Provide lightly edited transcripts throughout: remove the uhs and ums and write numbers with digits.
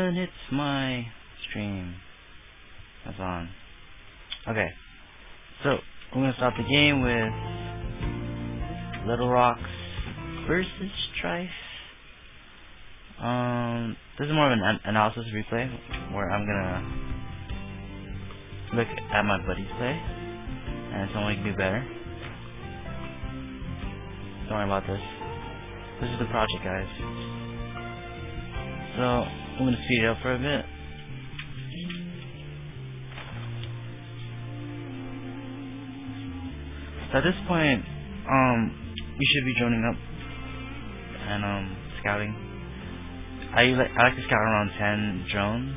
everyone, it's my stream. That's on. Okay, so we're gonna start the game with lilrockz versus stryffe. This is more of an analysis replay where I'm gonna look at my buddies play and someone can do better. Don't worry about this. This is the project, guys. So I'm gonna speed it up for a bit. So at this point, we should be joining up and scouting. I like to scout around 10 drones,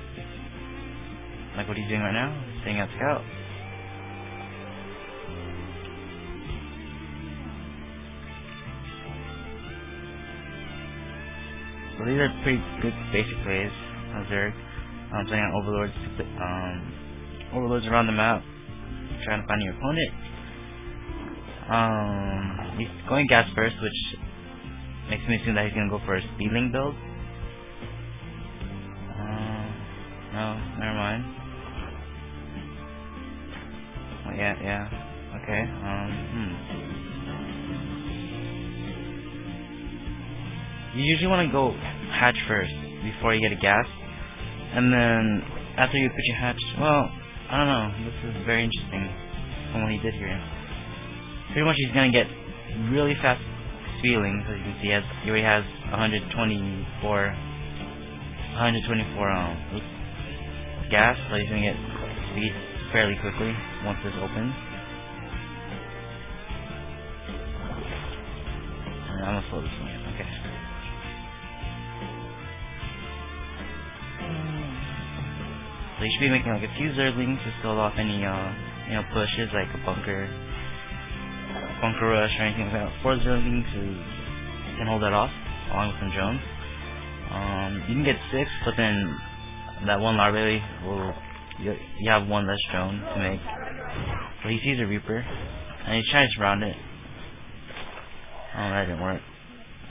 like what he's doing right now, staying at scout. So these are pretty good basic plays. Zerg, playing on overlords, overlords around the map, trying to find your opponent. He's going gas first, which makes me assume that he's gonna go for a speedling build. No, never mind. Oh, yeah, okay, You usually want to go hatch first before you get a gas, and then after you put your hatch, well, I don't know, this is very interesting from what he did here. Pretty much he's gonna get really fast speedlings, as you can see. He already has 124 gas, so he's gonna get speed fairly quickly once this opens. And I'm gonna slow this one in. Okay. So you should be making like a few zerglings to stall off any pushes, like a bunker rush or anything like that. 4 zerglings can hold that off along with some drones. You can get 6, but then that one larvae you have one less drone to make. So he sees a reaper and he tries to surround it. Oh, that didn't work.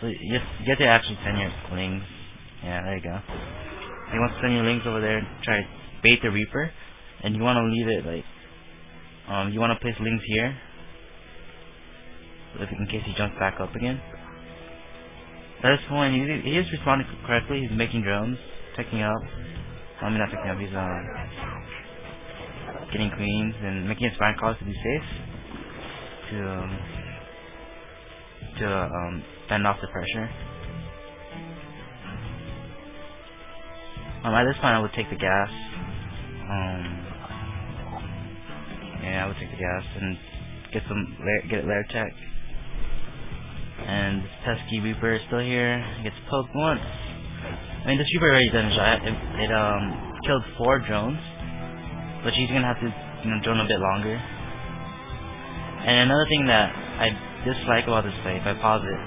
So you have to actually send your lings. Yeah, there you go. You want to send your lings over there and try to bait the reaper, and you want to leave it like you want to place lings here, in case he jumps back up again. At this point, he is responding correctly. He's making drones, picking up. I mean, not picking up. He's getting queens and making a spine calls to be safe, to fend off the pressure. At this point, I would take the gas. Yeah, I would take the gas and get lair tech. And this pesky reaper is still here. He gets poked once. I mean, this reaper already done a shot. It killed 4 drones, but she's gonna have to drone a bit longer. And another thing that I dislike about this play, if I pause it,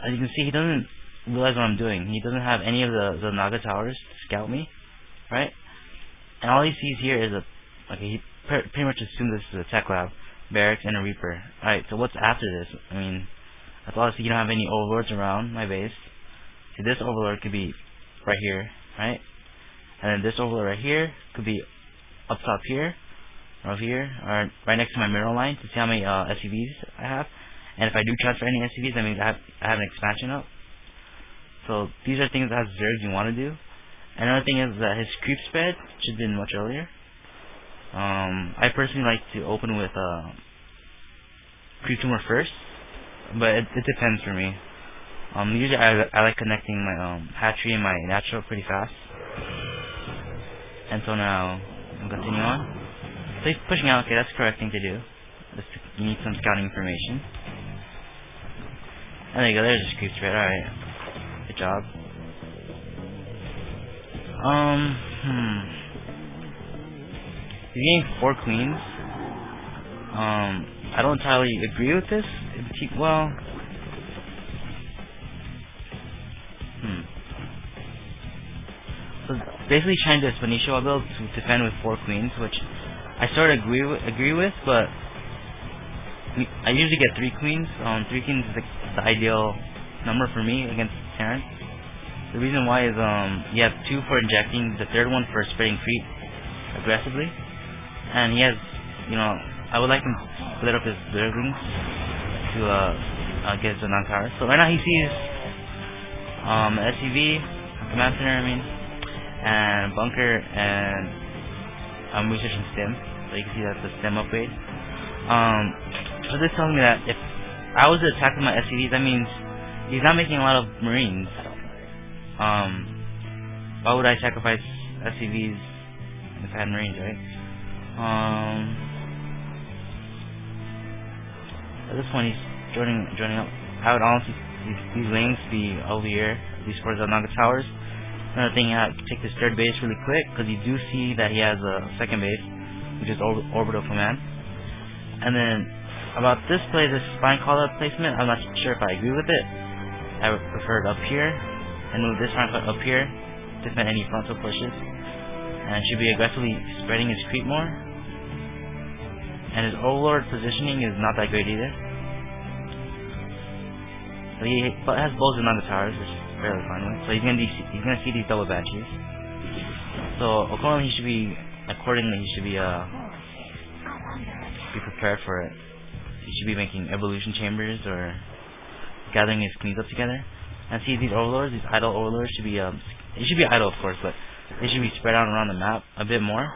as you can see, he doesn't realize what I'm doing. He doesn't have any of the Naga towers to scout me, right? And all he sees here is he pretty much assumes this is a tech lab, barracks, and a reaper. Alright, so what's after this? I mean, that's all I see. You don't have any overlords around my base. See, this overlord could be right here, right? And then this overlord right here could be up top here, or over here, or right next to my mineral line to see how many SCVs I have. And if I do transfer any SCVs, that means I have an expansion up. So these are things as zergs you want to do. Another thing is that his creep spread should have been much earlier. I personally like to open with creep tumor first, but it depends for me. Usually I like connecting my hatchery and my natural pretty fast. And so now I'll continue on. So he's pushing out. Okay, that's the correct thing to do. You need some scouting information. And there you go. There's his creep spread. All right. Good job. He's getting 4 queens. I don't entirely agree with this. Well, so basically trying to Spanicio build to defend with 4 queens, which I sort of agree with, but I usually get 3 queens. 3 queens is the ideal number for me against Terran. The reason why is you have 2 for injecting, the third one for spreading creep aggressively, and he has, I would like him to split up his zerglings to get the non-power. So right now he sees SCV, command center, and bunker, and I'm researching stem, so you can see that's the stem upgrade. So this tells me that if I was to attack with my SCVs, that means he's not making a lot of marines. Why would I sacrifice SCVs if I had marines, right? At this point he's joining up. I would honestly these lanes be over here, these for the Naga towers. Another thing, I have to take this third base really quick, because you do see that he has a second base, which is orbital command. And then about this play, this spine collar placement, I'm not sure if I agree with it. I would prefer it up here, and move this spine collar up here to defend any frontal pushes, and should be aggressively spreading his creep more. And his overlord positioning is not that great either. So he has bows and on the towers, which is fairly fine with. So he's gonna see these double banshees. So accordingly, he should be prepared for it. He should be making evolution chambers or gathering his queens up together. And see these overlords, these idle overlords should be they should be idle, of course, but they should be spread out around the map a bit more.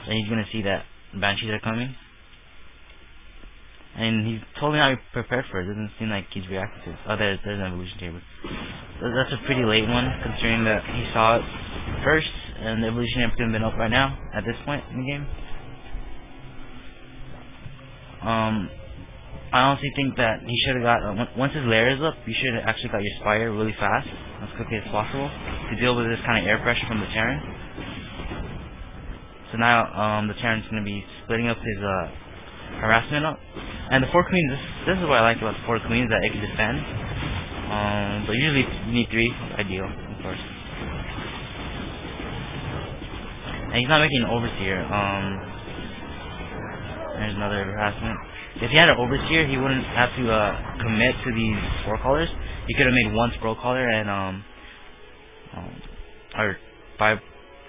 And he's gonna see that banshees are coming. And he's totally not prepared for it. Doesn't seem like he's reacting to it. Oh, there's an evolution chamber. That's a pretty late one, considering that he saw it first, and the evolution chamber could have been up right now at this point in the game. I honestly think that he should have got once his lair is up, you should have actually got your spire really fast, as quickly as possible, to deal with this kind of air pressure from the Terran. So now the Terran's going to be splitting up his harassment up. And the 4 queens, this is what I like about the 4 queens, that it can defend. But usually you need 3, ideal, of course. And he's not making an overseer. There's another harassment. If he had an overseer, he wouldn't have to commit to these spore callers. He could have made 1 spore caller and or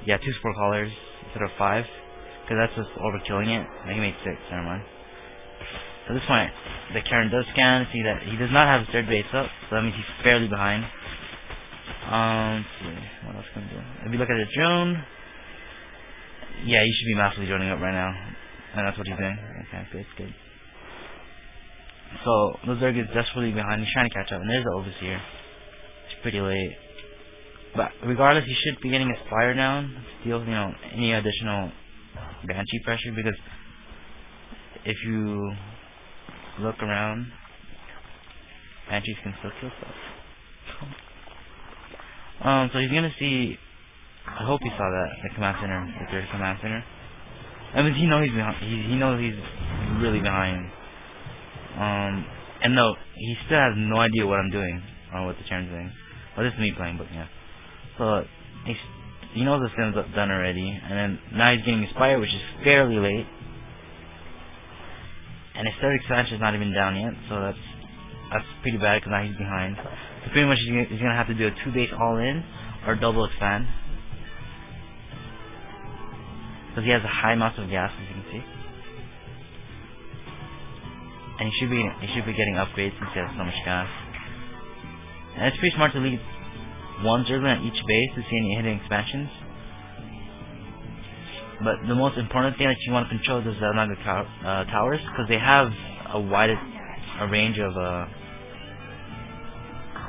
2 spore callers instead of 5, because that's just overkilling it. He made 6. Never mind. At this point, the Karen does scan, see that he does not have his third base up, so that means he's fairly behind. Let's see, what else can we do? If you look at the drone, yeah, he should be massively joining up right now, and that's what he's doing. Okay, good. So, the Zerg is desperately behind, he's trying to catch up, and there's the overseer. It's pretty late. But regardless, he should be getting his fire down to deal with, any additional banshee pressure, because if you look around, banshees can still kill stuff. So he's gonna see, I hope he saw that, the command center, the third command center. I mean, he knows he's behind, he knows he's really behind. And no, he still has no idea what I'm doing, or what the Terran's doing. Well, this is me playing, but yeah. So, he knows the stem's done already, and then now he's getting inspired, which is fairly late. And his third expansion is not even down yet, so that's pretty bad, because now he's behind. So pretty much he's gonna have to do a 2 base all in, or double expand. Because he has a high amount of gas, as you can see. And he should be getting upgrades since he has so much gas. And it's pretty smart to leave 1 Zerglin at each base to see any hidden expansions. But the most important thing that you want to control is the Naga towers, because they have a range of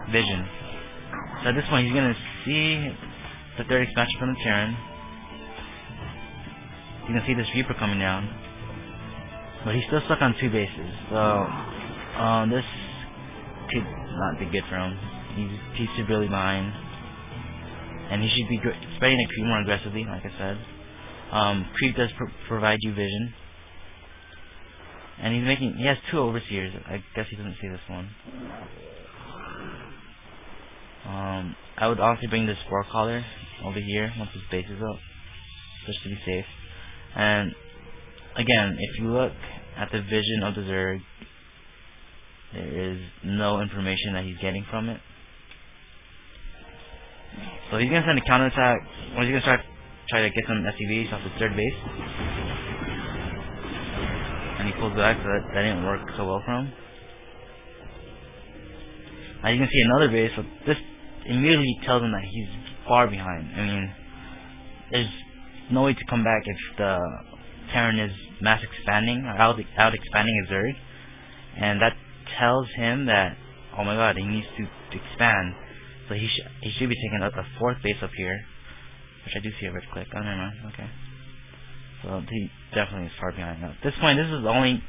vision. So at this point, he's gonna see the third expansion from the Terran. You can see this Reaper coming down, but he's still stuck on 2 bases. So this could not be good for him. He's severely behind, and he should be spreading the creep more aggressively, like I said. Creep does provide you vision, and he has 2 overseers. I guess he doesn't see this one. I would also bring this spore collar over here once his base is up, just to be safe. And again, if you look at the vision of the Zerg, there is no information that he's getting from it. So he's gonna send a counterattack. Or he's gonna try to get some SCVs off the third base. And he pulls back, so that didn't work so well for him. Now you can see another base, so this immediately tells him that he's far behind. I mean, there's no way to come back if the Terran is mass expanding, or out expanding his Zerg. And that tells him that, oh my god, he needs to expand. So he should be taking a fourth base up here, which I do see a red click. Oh, never mind. Okay. So he definitely is far behind. Now, at this point, this is the only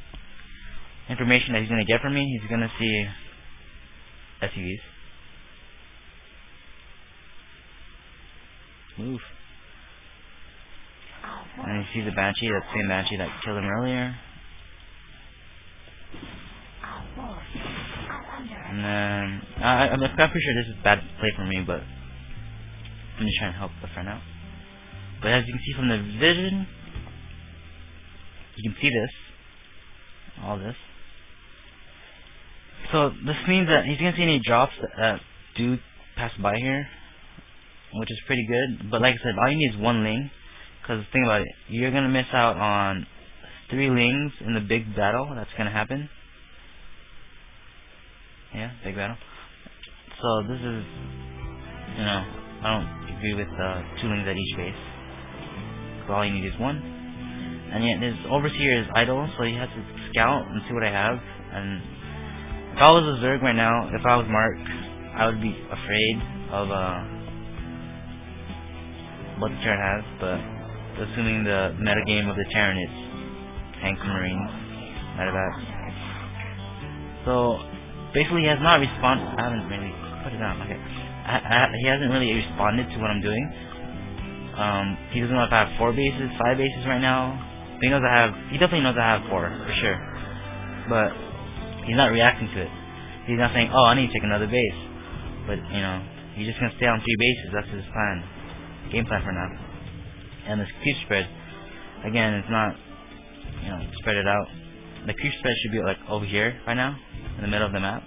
information that he's going to get from me. He's going to see SCVs. Move. And he sees the Banshee, that same Banshee that killed him earlier. And then, I'm pretty sure this is a bad play for me, but I'm just trying to help the friend out. But as you can see from the vision, you can see this. All this. So this means that he's going to see any drops that do pass by here, which is pretty good. But like I said, all you need is one Ling. Because think about it, you're going to miss out on 3 Lings in the big battle that's going to happen. Yeah, big battle. So this is, you know, I don't agree with 2 Lings at each base. So all you need is 1. And yet his Overseer is idle, so he has to scout and see what I have. And if I was a Zerg right now, if I was Mark, I would be afraid of what the Terran has, but assuming the metagame of the Terran is tanks and marines, medevac. So basically he has not responded. I haven't really put it down. Okay, he hasn't really responded to what I'm doing. He doesn't know if I have 4 bases, 5 bases right now. He knows I have. He definitely knows I have 4 for sure, but he's not reacting to it. He's not saying, "Oh, I need to take another base," but you know, he's just gonna stay on 3 bases. That's his plan, game plan for now. And this creep spread, again, it's not, you know, spread it out. The creep spread should be like over here right now, in the middle of the map.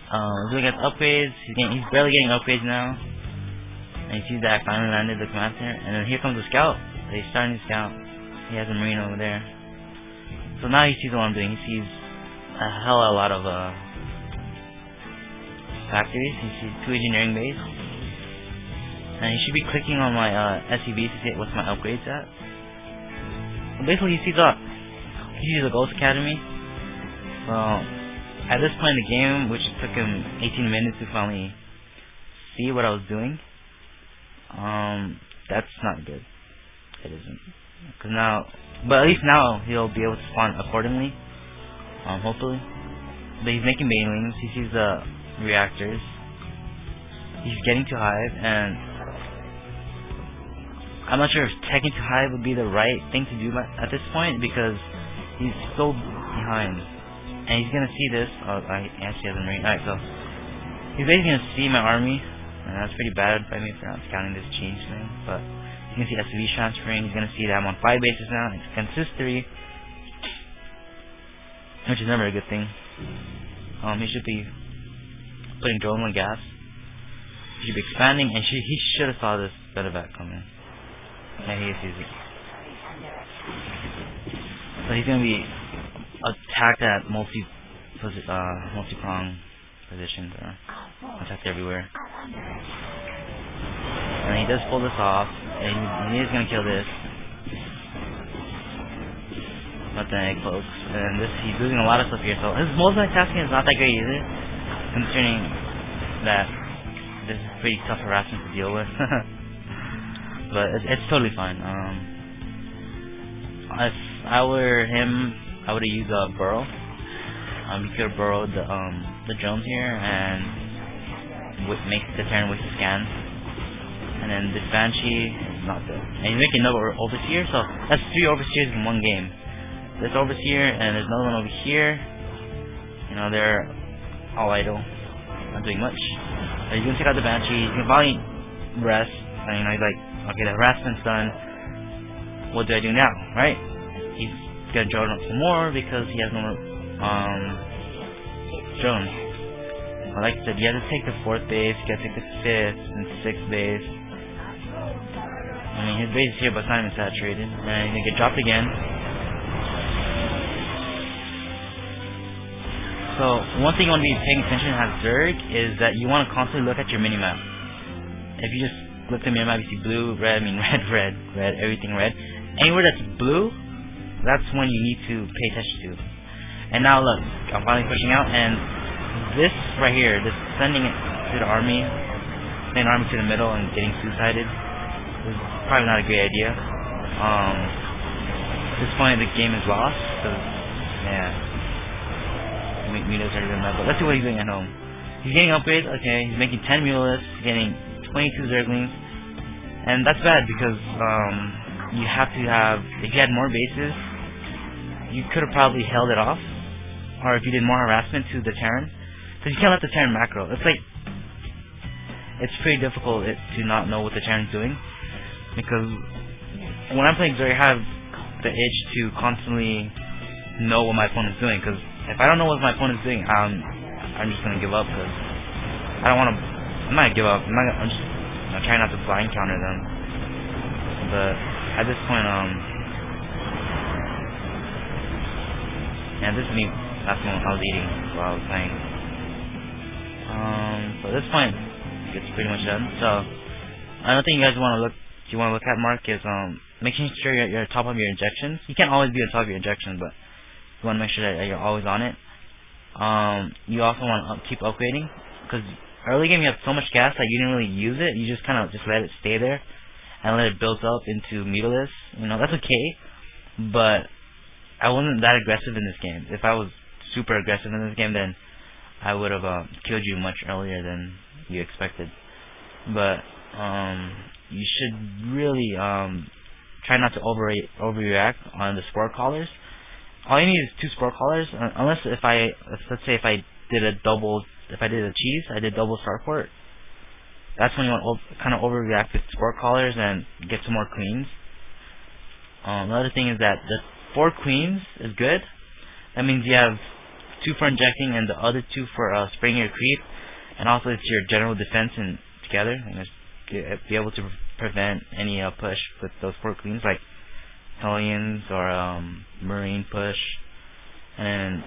He's looking at upgrades. He's barely getting upgrades now. And he sees that I finally landed the command center. And then here comes the scout. He's starting to scout. He has a marine over there. So now he sees what I'm doing. He sees a hell of a lot of factories. He sees 2 engineering bases. And he should be clicking on my SCV to see what's my upgrades at. So basically he sees a Ghost Academy. Well, at this point in the game, which took him 18 minutes to finally see what I was doing, that's not good. It isn't. But at least now he'll be able to spawn accordingly. Hopefully. But he's making banelings. He sees the reactors. He's getting to hive, and I'm not sure if taking to hive would be the right thing to do at this point, because he's so behind. And he's gonna see this. Oh, I actually have a marine. Alright, so he's basically gonna see my army, and that's pretty bad by me for not scouting this change thing. But you can see SCV transferring. He's gonna see that I'm on 5 bases now. It consists 3, which is never a good thing. He should be putting drone on gas. He should be expanding, and he should have saw this medevac coming. Yeah, he sees it. So he's gonna be attacked at multi-prong positions, or attacked everywhere. And he does pull this off, and he is gonna kill this. But then it cloaks, and he's losing a lot of stuff here. So his multitasking is not that great either, considering that this is pretty tough harassment to deal with. But it's totally fine. If I were him, I would have used a burrow. He could have burrowed the drones here and make the Terran waste the scans. And then this Banshee is not good. And he's making another Overseer, so that's 3 Overseers in one game. This Overseer, and there's another one over here. You know, they're all idle, not doing much. So he's gonna check out the Banshee. He's gonna probably rest. And, you know, he's like, okay, the harassment's done. What do I do now, right? He's gonna drone up some more because he has no more drones. like I said, you have to take the 4th base, you gotta take the 5th and 6th base. I mean, his base is here, but it's not even saturated. And he's gonna get dropped again. So, one thing you want to be paying attention to as Zerg is that you want to constantly look at your minimap. If you just look at the minimap, you see blue, red, red, everything red. Anywhere that's blue, that's when you need to pay attention to. And now look, I'm finally pushing out, and this right here, this sending it to the army, sending the army to the middle and getting suicided, is probably not a great idea. At this point, the game is lost, because, yeah, Mulos are doing that, but let's see what he's doing at home. He's getting upgrades, okay, he's making 10 Mulos, he's getting 22 Zerglings, and that's bad, because, you have to have, if you had more bases, you could have probably held it off, or if you did more harassment to the Terran, because you can't let the Terran macro. It's like, it's pretty difficult to not know what the Terran's doing, because when I'm playing Zerg, I have the itch to constantly know what my opponent's doing, because if I don't know what my opponent's doing, I'm just gonna give up, because I don't want to. I'm not gonna give up. I'm just trying not to blind counter them. But at this point, yeah, this is me. That's when I was eating while I was playing. So at this point, it's pretty much done. So another thing you guys want to look at, Mark, is making sure you're top of your injections. You can't always be on top of your injections, but you want to make sure that you're always on it. You also want to keep upgrading, because early game you have so much gas that you didn't really use it. You just kind of let it stay there and let it build up into Mutalist. You know, that's okay, but I wasn't that aggressive in this game. If I was super aggressive in this game, then I would have killed you much earlier than you expected. But you should really try not to overreact on the spore callers. All you need is 2 spore callers, unless let's say if I did a cheese, I did double starport. That's when you want to kind of overreact with spore callers and get some more queens. Another thing is that the 4 queens is good. That means you have 2 for injecting and the other 2 for spraying your creep, and also it's your general defense and together, and just be able to prevent any push with those 4 queens, like Hellions or Marine push. And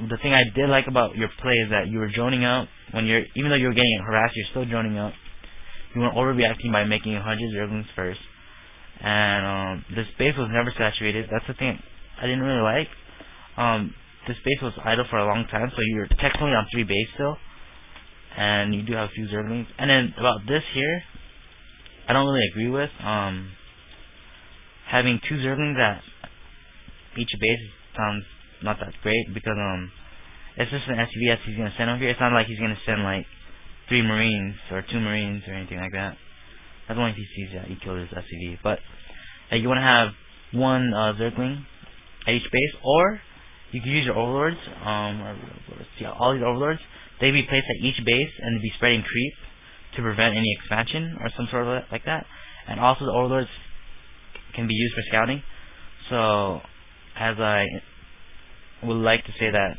the thing I did like about your play is that you were droning out when even though you were getting harassed, you're still droning out. You weren't overreacting by making 100 Zerglings first. And the space was never saturated. That's the thing I didn't really like. The space was idle for a long time, so you're technically on 3 base still, and you do have a few Zerglings. And then about this here, I don't really agree with having 2 Zerglings at each base. Sounds not that great, because it's just an SCV he's gonna send over here. It's not like he's gonna send like 3 Marines or 2 Marines or anything like that. That's only if he sees that he killed his SCV. But you want to have 1 Zergling at each base, or you can use your overlords. All these overlords, they'd be placed at each base and they'd be spreading creep to prevent any expansion or some sort of like that. And also the overlords can be used for scouting. So, as I would like to say that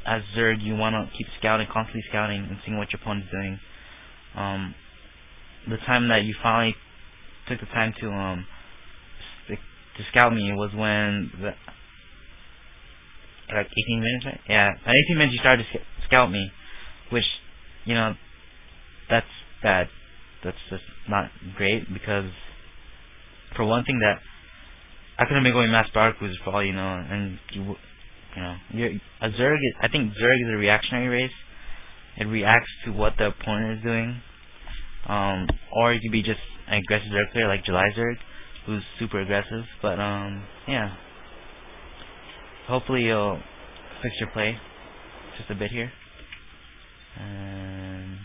as Zerg, you want to keep scouting, constantly scouting and seeing what your opponent's doing. The time that you finally took the time to scout me was when like 18 minutes, right? Yeah, at 18 minutes you started to scout me, which, you know, that's bad. That's just not great, because for one thing, that I could have been going mass dark cruiser for all you know, and you know, a Zerg I think Zerg is a reactionary race. It reacts to what the opponent is doing. Or you could be just an aggressive Zerg player like July Zerg, who's super aggressive. But yeah, hopefully you'll fix your play just a bit here.